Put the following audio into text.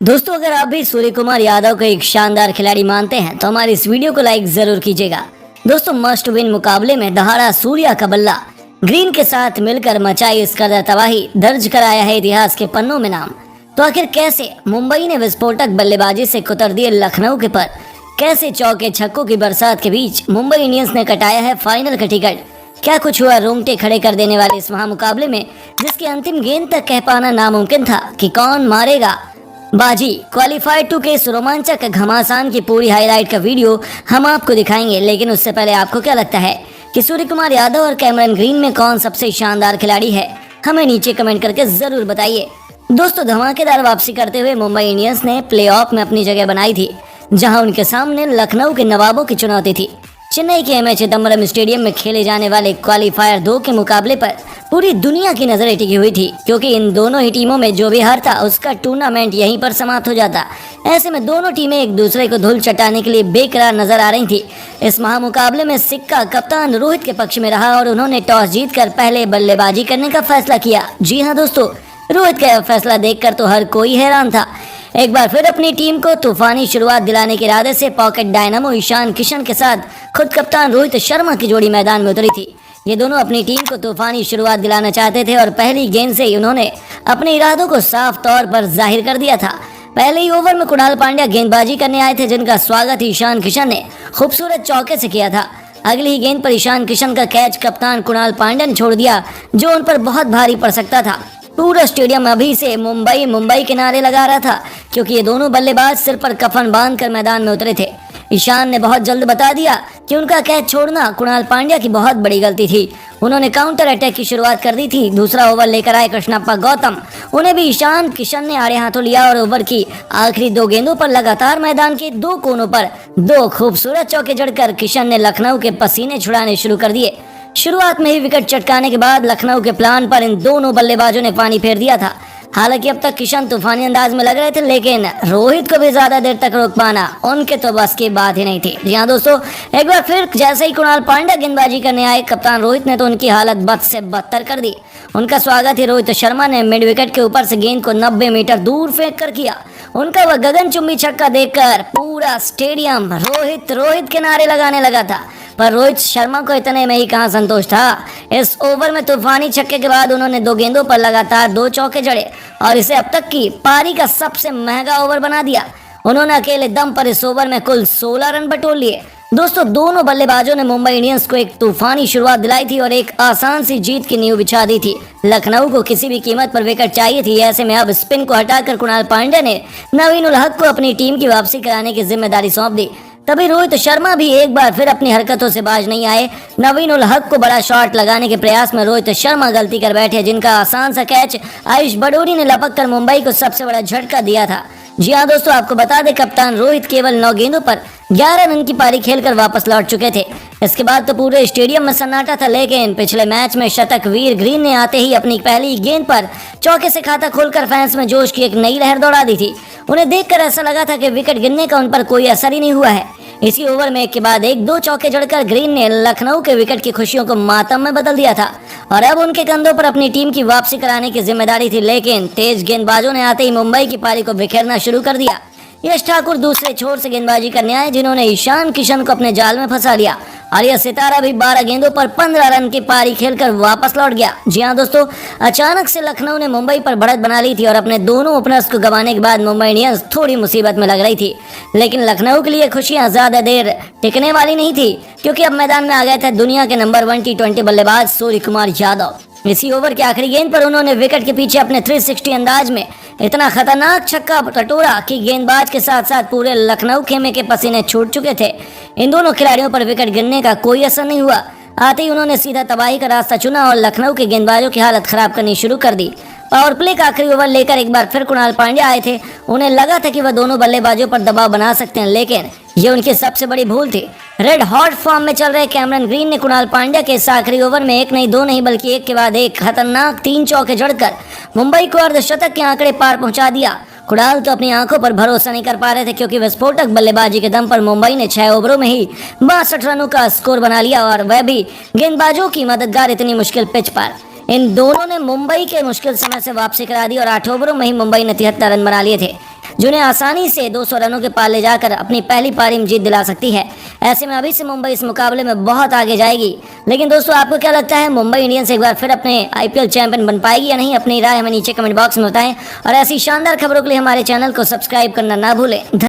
दोस्तों, अगर आप भी सूर्य कुमार यादव को एक शानदार खिलाड़ी मानते हैं तो हमारी इस वीडियो को लाइक जरूर कीजिएगा। दोस्तों, मस्ट विन मुकाबले में दहाड़ा सूर्या का बल्ला ग्रीन के साथ मिलकर मचाई इस कदर तबाही, दर्ज कराया है इतिहास के पन्नों में नाम। तो आखिर कैसे मुंबई ने विस्फोटक बल्लेबाजी से कुतर दिए लखनऊ के पर, कैसे चौके छक्कों की बरसात के बीच मुंबई इंडियंस ने कटाया है फाइनल का टिकट, क्या कुछ हुआ रोंगटे खड़े कर देने वाले इस महामुकाबले में जिसकी अंतिम गेंद तक कह पाना नामुमकिन था कि कौन मारेगा बाजी। क्वालिफायर 2 के इस रोमांचक घमासान की पूरी हाईलाइट का वीडियो हम आपको दिखाएंगे, लेकिन उससे पहले आपको क्या लगता है कि सूर्य कुमार यादव और कैमरन ग्रीन में कौन सबसे शानदार खिलाड़ी है, हमें नीचे कमेंट करके जरूर बताइए। दोस्तों, धमाकेदार वापसी करते हुए मुंबई इंडियंस ने प्लेऑफ में अपनी जगह बनाई थी, जहां उनके सामने लखनऊ के नवाबों की चुनौती थी। चेन्नई के एमए चिदम्बरम स्टेडियम में खेले जाने वाले क्वालिफायर 2 के मुकाबले पर पूरी दुनिया की नजरें टिकी हुई थी, क्योंकि इन दोनों ही टीमों में जो भी हारता उसका टूर्नामेंट यहीं पर समाप्त हो जाता। ऐसे में दोनों टीमें एक दूसरे को धूल चटाने के लिए बेकरार नजर आ रही थी। इस महामुकाबले में सिक्का कप्तान रोहित के पक्ष में रहा और उन्होंने टॉस जीतकर पहले बल्लेबाजी करने का फैसला किया। जी हाँ दोस्तों, रोहित का यह फैसला देखकर तो हर कोई हैरान था। एक बार फिर अपनी टीम को तूफानी शुरुआत दिलाने के इरादे से पॉकेट डायनामो ईशान किशन के साथ खुद कप्तान रोहित शर्मा की जोड़ी मैदान में उतरी थी। ये दोनों अपनी टीम को तूफानी शुरुआत दिलाना चाहते थे और पहली गेंद से ही उन्होंने अपने इरादों को साफ तौर पर जाहिर कर दिया था। पहले ही ओवर में कुणाल पांड्या गेंदबाजी करने आए थे, जिनका स्वागत ईशान किशन ने खूबसूरत चौके से किया था। अगली ही गेंद पर ईशान किशन का कैच कप्तान कुणाल पांड्या ने छोड़ दिया, जो उन पर बहुत भारी पड़ सकता था। पूरा स्टेडियम अभी से मुंबई मुंबई के नारे लगा रहा था, क्योंकि ये दोनों बल्लेबाज सिर पर कफन बांधकर मैदान में उतरे थे। ईशान ने बहुत जल्द बता दिया कि उनका कैच छोड़ना कुणाल पांड्या की बहुत बड़ी गलती थी। उन्होंने काउंटर अटैक की शुरुआत कर दी थी। दूसरा ओवर लेकर आए कृष्णप्पा गौतम, उन्हें भी ईशान किशन ने आड़े हाथों लिया और ओवर की आखिरी 2 गेंदों पर लगातार मैदान के 2 कोनों पर 2 खूबसूरत चौके जड़कर किशन ने लखनऊ के पसीने छुड़ाने शुरू कर दिए। शुरुआत में ही विकेट चटकाने के बाद लखनऊ के प्लान पर इन दोनों बल्लेबाजों ने पानी फेर दिया था। हालांकि अब तक किशन तूफानी अंदाज में लग रहे थे, लेकिन रोहित को भी ज्यादा देर तक रोक पाना उनके तो बस की बात ही नहीं थी। जी हाँ दोस्तों, एक बार फिर जैसे ही कुणाल पांड्या गेंदबाजी करने आए, कप्तान रोहित ने तो उनकी हालत बद से बदतर कर दी। उनका स्वागत ही रोहित शर्मा ने मिड विकेट के ऊपर से गेंद को 90 मीटर दूर फेंक कर किया। उनका वह गगनचुंबी छक्का देखकर पूरा स्टेडियम रोहित रोहित के नारे लगाने लगा था। पर रोहित शर्मा को इतने में ही कहां संतोष था। इस ओवर में तूफानी छक्के के बाद उन्होंने 2 गेंदों पर लगातार 2 चौके जड़े और इसे अब तक की पारी का सबसे महंगा ओवर बना दिया। उन्होंने अकेले दम पर इस ओवर में कुल 16 रन बटोर लिए। दोस्तों, दोनों बल्लेबाजों ने मुंबई इंडियंस को एक तूफानी शुरुआत दिलाई थी और एक आसान सी जीत की नींव बिछा दी थी। लखनऊ को किसी भी कीमत पर विकेट चाहिए थी। ऐसे में अब स्पिन को हटाकर कुणाल पांड्या ने नवीन उल हक को अपनी टीम की वापसी कराने की जिम्मेदारी सौंप दी। तभी रोहित शर्मा भी एक बार फिर अपनी हरकतों से बाज नहीं आए। नवीन उल हक को बड़ा शॉट लगाने के प्रयास में रोहित शर्मा गलती कर बैठे, जिनका आसान सा कैच आयुष बडोरी ने लपक कर मुंबई को सबसे बड़ा झटका दिया था। जी हाँ दोस्तों, आपको बता दें कप्तान रोहित केवल 9 गेंदों पर 11 रन की पारी खेलकर वापस लौट चुके थे। इसके बाद तो पूरे स्टेडियम में सन्नाटा था, लेकिन पिछले मैच में शतक वीर ग्रीन ने आते ही अपनी पहली गेंद पर चौके से खाता खोलकर फैंस में जोश की एक नई लहर दौड़ा दी थी। उन्हें देखकर ऐसा लगा था कि विकेट गिरने का उन पर कोई असर ही नहीं हुआ है। इसी ओवर में एक के बाद एक 2 चौके जड़कर ग्रीन ने लखनऊ के विकेट की खुशियों को मातम में बदल दिया था और अब उनके कंधों पर अपनी टीम की वापसी कराने की जिम्मेदारी थी। लेकिन तेज गेंदबाजों ने आते ही मुंबई की पारी को बिखेरना शुरू कर दिया। यश ठाकुर दूसरे छोर से गेंदबाजी करने आए, जिन्होंने ईशान किशन को अपने जाल में फंसा लिया और यह सितारा भी 12 गेंदों पर 15 रन की पारी खेलकर वापस लौट गया। जी हाँ दोस्तों, अचानक से लखनऊ ने मुंबई पर बढ़त बना ली थी और अपने दोनों ओपनर्स को गंवाने के बाद मुंबई इंडियंस थोड़ी मुसीबत में लग रही थी। लेकिन लखनऊ के लिए खुशियां ज्यादा देर टिकने वाली नहीं थी, क्योंकि अब मैदान में आ गए थे दुनिया के नंबर 1 T20 बल्लेबाज सूर्य कुमार यादव। इसी ओवर की आखिरी गेंद पर उन्होंने विकेट के पीछे अपने 360 अंदाज में इतना खतरनाक छक्का टटोरा कि गेंदबाज के साथ साथ पूरे लखनऊ खेमे के पसीने छूट चुके थे। इन दोनों खिलाड़ियों पर विकेट गिरने का कोई असर नहीं हुआ। आते ही उन्होंने सीधा तबाही का रास्ता चुना और लखनऊ के गेंदबाजों की हालत खराब करनी शुरू कर दी। पावर प्ले का आखिरी ओवर लेकर एक बार फिर कुणाल पांड्या आए थे। उन्हें लगा था कि वह दोनों बल्लेबाजों पर दबाव बना सकते हैं, लेकिन ये उनकी सबसे बड़ी भूल थी। रेड हॉट फॉर्म में चल रहे कैमरन ग्रीन ने कुणाल पांड्या के इस आखिरी ओवर में एक नहीं 2 नहीं बल्कि एक के बाद एक खतरनाक 3 चौके जड़कर मुंबई को अर्धशतक के आंकड़े पार पहुंचा दिया। कुणाल तो अपनी आंखों पर भरोसा नहीं कर पा रहे थे, क्योंकि विस्फोटक बल्लेबाजी के दम पर मुंबई ने 6 ओवरों में ही 62 रनों का स्कोर बना लिया और वह भी गेंदबाजों की मददगार इतनी मुश्किल पिच पर। इन दोनों ने मुंबई के मुश्किल समय से वापसी करा दी और 8 ओवरों में ही मुंबई ने 73 रन बना लिए थे। जिन्हें आसानी से 200 रनों के पार ले जाकर अपनी पहली पारी में जीत दिला सकती है। ऐसे में अभी से मुंबई इस मुकाबले में बहुत आगे जाएगी। लेकिन दोस्तों आपको क्या लगता है, मुंबई इंडियंस एक बार फिर अपने IPL चैंपियन बन पाएगी या नहीं? अपनी राय हमें नीचे कमेंट बॉक्स में बताएं और ऐसी शानदार खबरों के लिए हमारे चैनल को सब्सक्राइब करना ना भूलें।